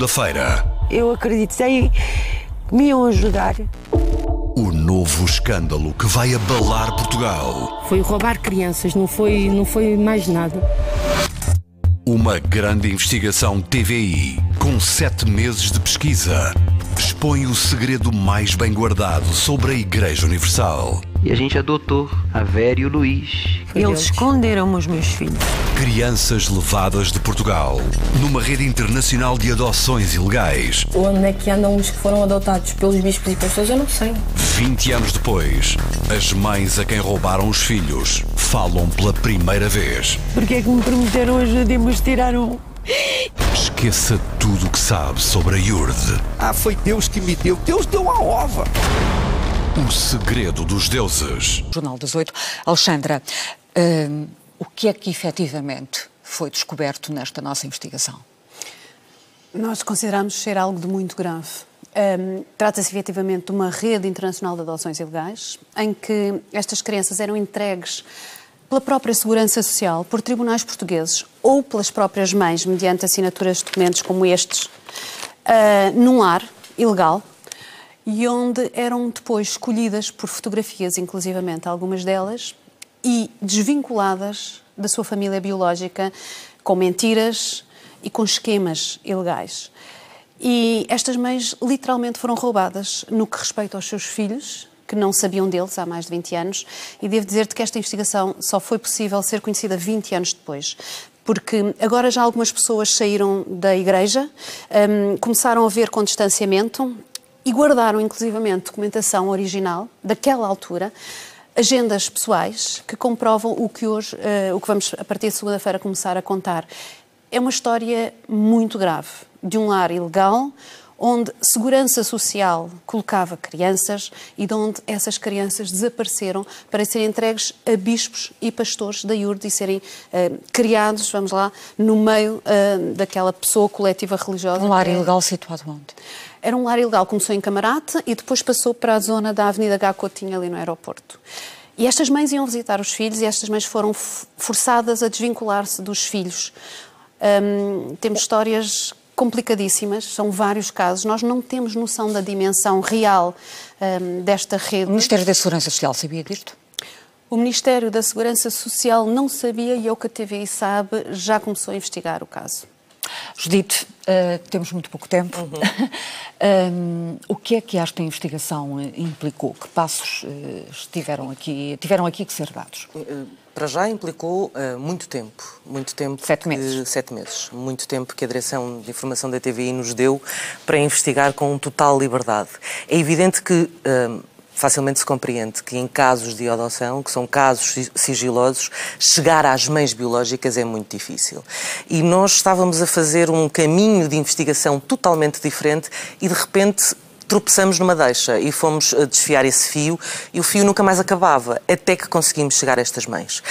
segunda-feira. Eu acreditei que me iam ajudar. O novo escândalo que vai abalar Portugal. Foi roubar crianças, não foi mais nada. Uma grande investigação TVI, com 7 meses de pesquisa, expõe o segredo mais bem guardado sobre a Igreja Universal. E a gente adotou a Vera e o Luís. Eles esconderam os meus filhos. Crianças levadas de Portugal, numa rede internacional de adoções ilegais. Onde é que andam os que foram adotados pelos bispos e pastores, eu não sei. 20 anos depois, as mães a quem roubaram os filhos falam pela primeira vez. Porque é que me prometeram ajuda e me tiraram? Esqueça tudo o que sabe sobre a Iurde. Foi Deus que me deu. Deus deu a ova. O segredo dos deuses. Jornal das 8. Alexandra, o que é que efetivamente foi descoberto nesta nossa investigação? Nós consideramos ser algo de muito grave. Trata-se efetivamente de uma rede internacional de adoções ilegais, em que estas crianças eram entregues pela própria Segurança Social, por tribunais portugueses ou pelas próprias mães, mediante assinaturas de documentos como estes, num lar ilegal, e onde eram depois escolhidas por fotografias, inclusivamente algumas delas, e desvinculadas da sua família biológica com mentiras e com esquemas ilegais. E estas mães literalmente foram roubadas no que respeita aos seus filhos, que não sabiam deles há mais de 20 anos, e devo dizer-te que esta investigação só foi possível ser conhecida 20 anos depois. Porque agora já algumas pessoas saíram da igreja, começaram a ver com distanciamento e guardaram inclusivamente documentação original daquela altura, agendas pessoais que comprovam o que hoje, o que vamos a partir de segunda-feira começar a contar. É uma história muito grave, de um lar ilegal, onde Segurança Social colocava crianças e de onde essas crianças desapareceram para serem entregues a bispos e pastores da Iurde e serem criados, vamos lá, no meio daquela pessoa coletiva religiosa. Um lar ilegal situado onde? Era um lar ilegal, começou em Camarate e depois passou para a zona da Avenida H. Coutinho, ali no aeroporto. E estas mães iam visitar os filhos e estas mães foram forçadas a desvincular-se dos filhos. Temos histórias complicadíssimas, são vários casos. Nós não temos noção da dimensão real desta rede. O Ministério da Segurança Social sabia disto? O Ministério da Segurança Social não sabia e é o que a TVI sabe, já começou a investigar o caso. Judite, temos muito pouco tempo. O que é que esta investigação implicou? Que passos tiveram aqui que ser dados? Para já implicou muito tempo. 7 meses. 7 meses. Muito tempo que a Direção de Informação da TVI nos deu para investigar com total liberdade. É evidente que facilmente se compreende que em casos de adoção, que são casos sigilosos, chegar às mães biológicas é muito difícil. E nós estávamos a fazer um caminho de investigação totalmente diferente e, de repente, tropeçamos numa deixa e fomos desfiar esse fio e o fio nunca mais acabava, até que conseguimos chegar a estas mães.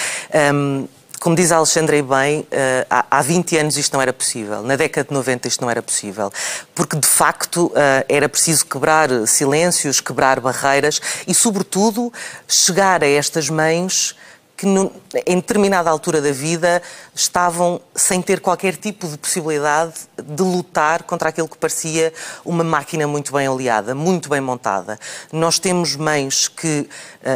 Como diz a Alexandra e bem, há 20 anos isto não era possível. Na década de 90 isto não era possível. Porque, de facto, era preciso quebrar silêncios, quebrar barreiras e, sobretudo, chegar a estas mães que, em determinada altura da vida, estavam sem ter qualquer tipo de possibilidade de lutar contra aquilo que parecia uma máquina muito bem oleada, muito bem montada. Nós temos mães que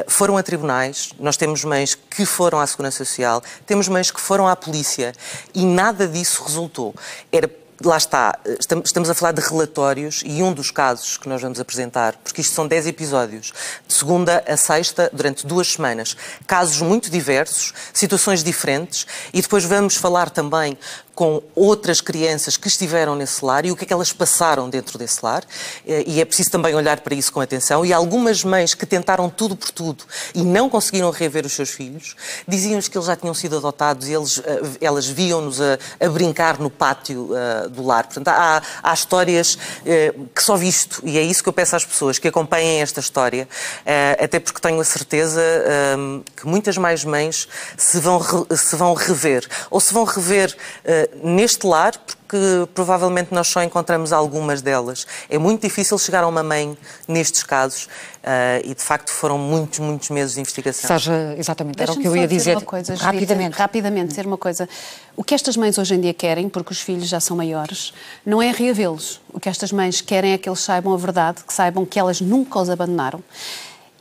foram a tribunais, nós temos mães que foram à Segurança Social, temos mães que foram à polícia e nada disso resultou. Lá está, estamos a falar de relatórios e um dos casos que nós vamos apresentar, porque isto são 10 episódios, de segunda a sexta, durante 2 semanas. Casos muito diversos, situações diferentes e depois vamos falar também com outras crianças que estiveram nesse lar e o que é que elas passaram dentro desse lar. E é preciso também olhar para isso com atenção. E algumas mães que tentaram tudo por tudo e não conseguiram reaver os seus filhos, diziam-nos que eles já tinham sido adotados e elas viam-nos a brincar no pátio do lar. Portanto, há histórias que só visto, e é isso que eu peço às pessoas, que acompanhem esta história, até porque tenho a certeza que muitas mais mães se vão rever, ou se vão rever Neste lar, porque provavelmente nós só encontramos algumas delas, é muito difícil chegar a uma mãe nestes casos e, de facto, foram muitos meses de investigação. Seja, exatamente, era o que eu ia dizer. Rapidamente dizer uma coisa. O que estas mães hoje em dia querem, porque os filhos já são maiores, não é reavê-los. O que estas mães querem é que eles saibam a verdade, que saibam que elas nunca os abandonaram.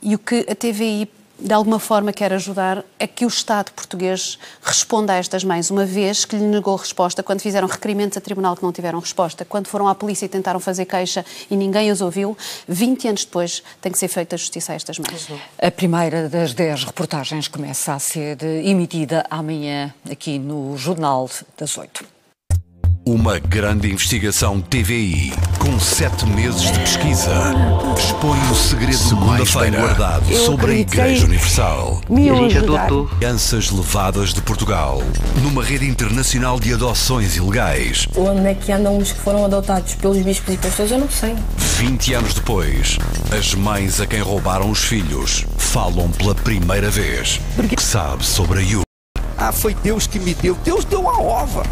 E o que a TVI de alguma forma quer ajudar é que o Estado português responda a estas mães, uma vez que lhe negou resposta quando fizeram requerimentos a tribunal que não tiveram resposta, quando foram à polícia e tentaram fazer queixa e ninguém os ouviu. 20 anos depois tem que ser feita justiça a estas mães. A primeira das 10 reportagens começa a ser emitida amanhã aqui no Jornal das 8. Uma grande investigação TVI, com 7 meses de pesquisa, expõe o segredo mais bem guardado sobre a Igreja Universal. Dirige a doutor. Crianças levadas de Portugal, numa rede internacional de adoções ilegais. Onde é que andam os que foram adotados pelos bispos e pastores, eu não sei. 20 anos depois, as mães a quem roubaram os filhos falam pela primeira vez. O que sabe sobre a Yu? Ah, foi Deus que me deu. Deus deu a ova.